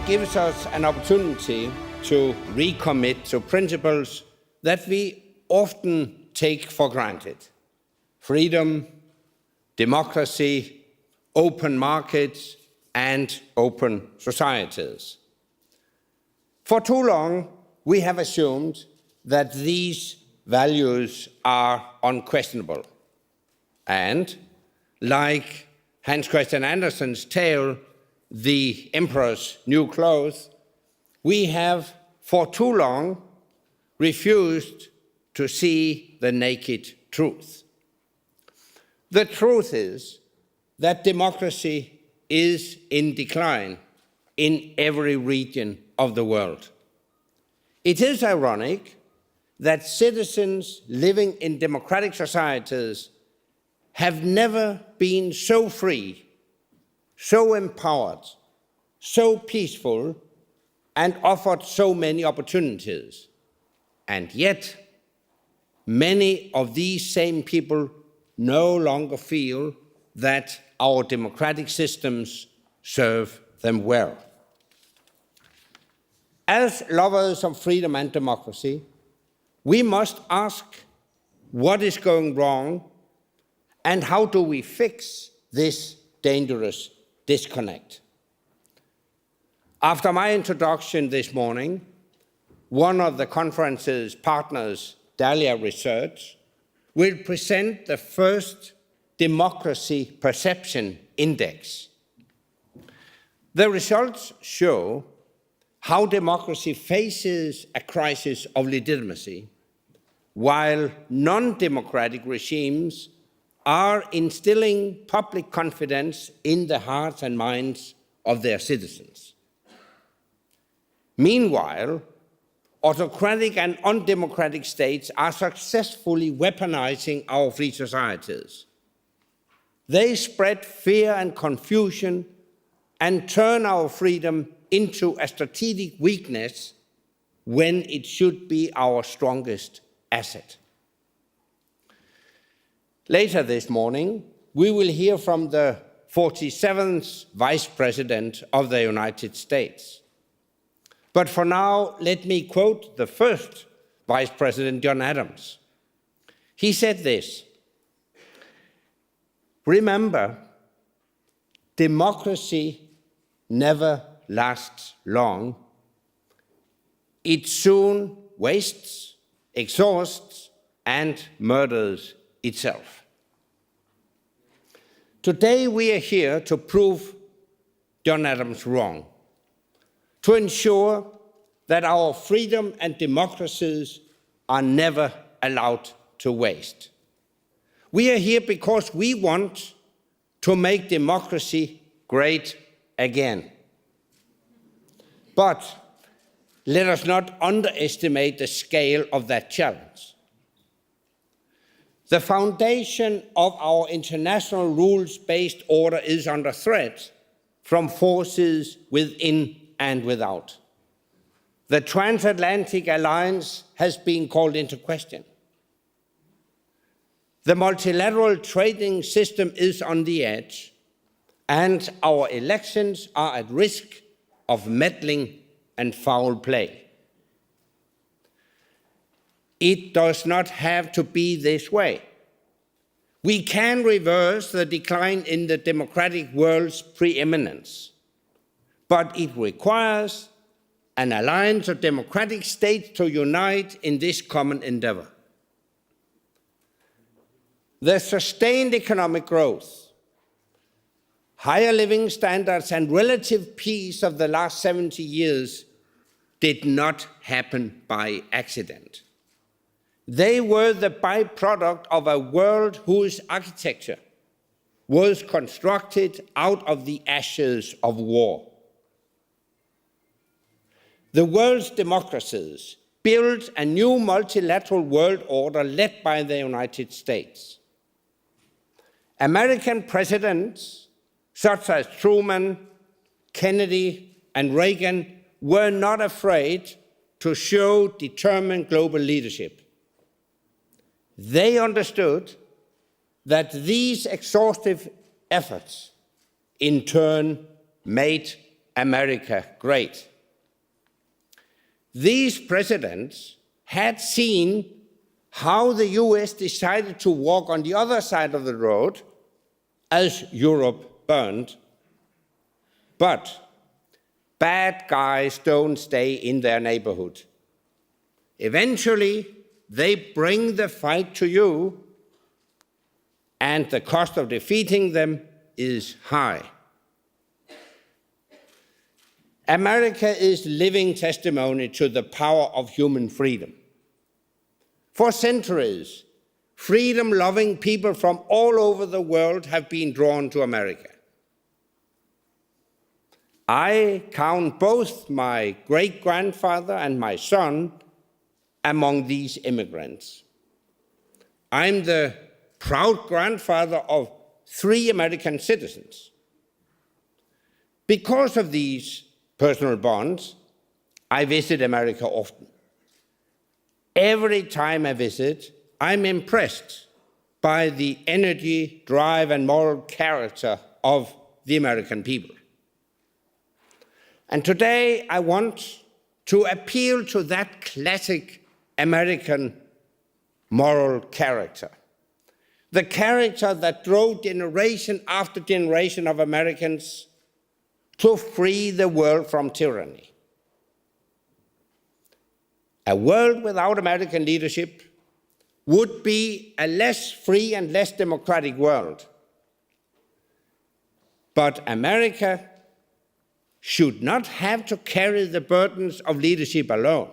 gives us an opportunity to recommit to principles that we often take for granted: freedom, democracy, open markets, and open societies. For too long, we have assumed that these values are unquestionable. And, like Hans Christian Andersen's tale, The Emperor's New Clothes, we have for too long refused to see the naked truth. The truth is that democracy is in decline in every region of the world. It is ironic that citizens living in democratic societies have never been so free, so empowered, so peaceful, and offered so many opportunities. And yet, many of these same people no longer feel that our democratic systems serve them well. As lovers of freedom and democracy, we must ask what is going wrong and how do we fix this dangerous disconnect. After my introduction this morning, one of the conference's partners, Dahlia Research, will present the first Democracy Perception Index. The results show how democracy faces a crisis of legitimacy, while non-democratic regimes are instilling public confidence in the hearts and minds of their citizens. Meanwhile, autocratic and undemocratic states are successfully weaponizing our free societies. They spread fear and confusion and turn our freedom into a strategic weakness when it should be our strongest asset. Later this morning, we will hear from the 47th Vice President of the United States. But for now, let me quote the first Vice President, John Adams. He said this: "Remember, democracy never lasts long. It soon wastes, exhausts, and murders itself." Today we are here to prove John Adams wrong, to ensure that our freedom and democracies are never allowed to waste. We are here because we want to make democracy great again. But let us not underestimate the scale of that challenge. The foundation of our international rules-based order is under threat from forces within and without. The Transatlantic alliance has been called into question. The multilateral trading system is on the edge, and our elections are at risk of meddling and foul play. It does not have to be this way. We can reverse the decline in the democratic world's preeminence, but it requires an alliance of democratic states to unite in this common endeavor. The sustained economic growth, higher living standards, and relative peace of the last 70 years did not happen by accident. They were the byproduct of a world whose architecture was constructed out of the ashes of war. The world's democracies built a new multilateral world order led by the United States. American presidents such as Truman, Kennedy, and Reagan were not afraid to show determined global leadership. They understood that these exhaustive efforts in turn made America great. These presidents had seen how the US decided to walk on the other side of the road as Europe burned. But bad guys don't stay in their neighborhood. Eventually, they bring the fight to you, and the cost of defeating them is high. America is living testimony to the power of human freedom. For centuries, freedom-loving people from all over the world have been drawn to America. I count both my great-grandfather and my son among these immigrants. I'm the proud grandfather of 3 American citizens. Because of these personal bonds, I visit America often. Every time I visit, I'm impressed by the energy, drive, and moral character of the American people. And today I want to appeal to that classic American moral character, the character that drove generation after generation of Americans to free the world from tyranny. A world without American leadership would be a less free and less democratic world. But America should not have to carry the burdens of leadership alone.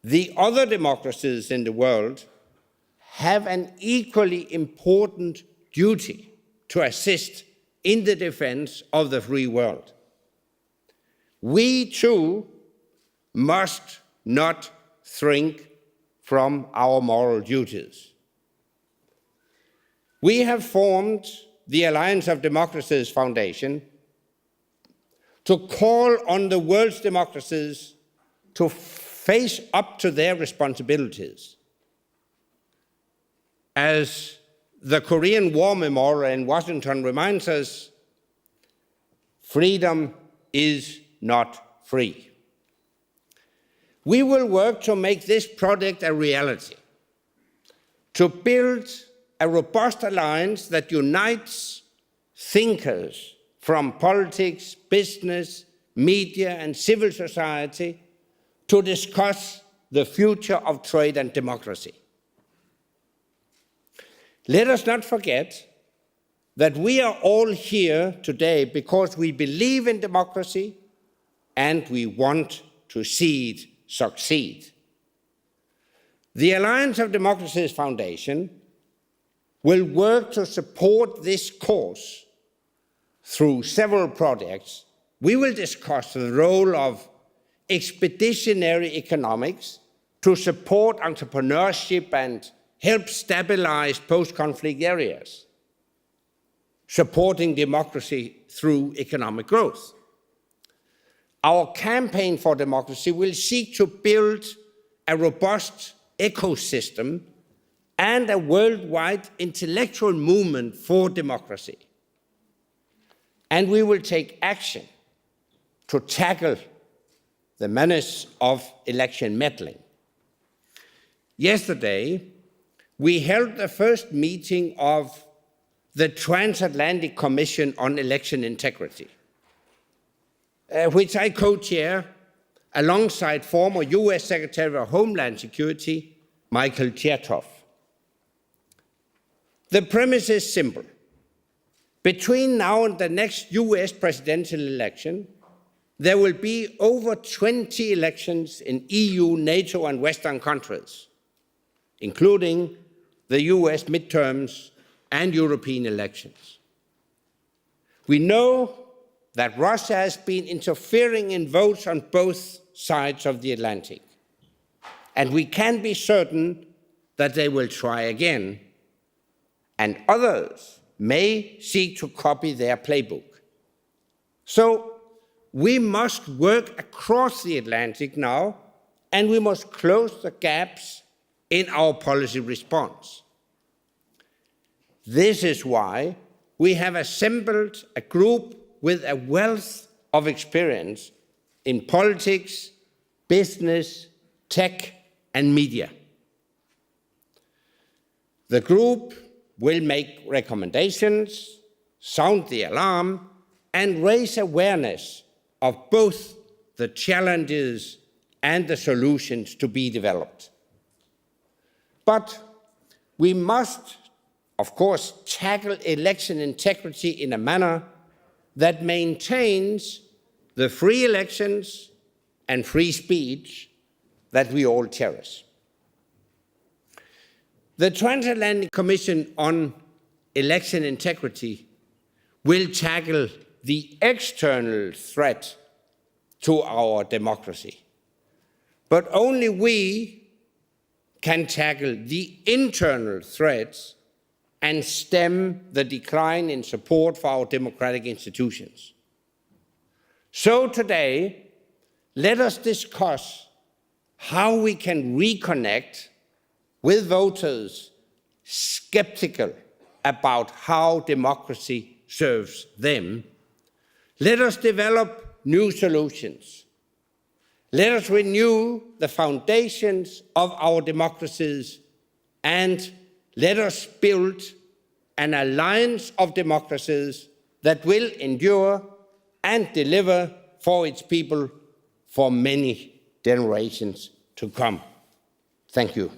The other democracies in the world have an equally important duty to assist in the defense of the free world. We too must not shrink from our moral duties. We have formed the Alliance of Democracies Foundation to call on the world's democracies to face up to their responsibilities. As the Korean War Memorial in Washington reminds us, freedom is not free. We will work to make this project a reality, to build a robust alliance that unites thinkers from politics, business, media, and civil society to discuss the future of trade and democracy. Let us not forget that we are all here today because we believe in democracy and we want to see it succeed. The Alliance of Democracies Foundation will work to support this cause through several projects. We will discuss the role of expeditionary economics to support entrepreneurship and help stabilize post-conflict areas, supporting democracy through economic growth. Our campaign for democracy will seek to build a robust ecosystem and a worldwide intellectual movement for democracy. And we will take action to tackle the menace of election meddling. Yesterday, we held the first meeting of the Transatlantic Commission on Election Integrity, which I co-chair alongside former US Secretary of Homeland Security, Michael Chertoff. The premise is simple. Between now and the next US presidential election, there will be over 20 elections in EU, NATO, and Western countries, including the US midterms and European elections. We know that Russia has been interfering in votes on both sides of the Atlantic, and we can be certain that they will try again, and others may seek to copy their playbook. So we must work across the Atlantic now, and we must close the gaps in our policy response. This is why we have assembled a group with a wealth of experience in politics, business, tech, and media. The group will make recommendations, sound the alarm, and raise awareness of both the challenges and the solutions to be developed. But we must, of course, tackle election integrity in a manner that maintains the free elections and free speech that we all cherish. The Transatlantic Commission on Election Integrity will tackle the external threat to our democracy. But only we can tackle the internal threats and stem the decline in support for our democratic institutions. So today, let us discuss how we can reconnect with voters skeptical about how democracy serves them. Let us develop new solutions. Let us renew the foundations of our democracies, and let us build an alliance of democracies that will endure and deliver for its people for many generations to come. Thank you.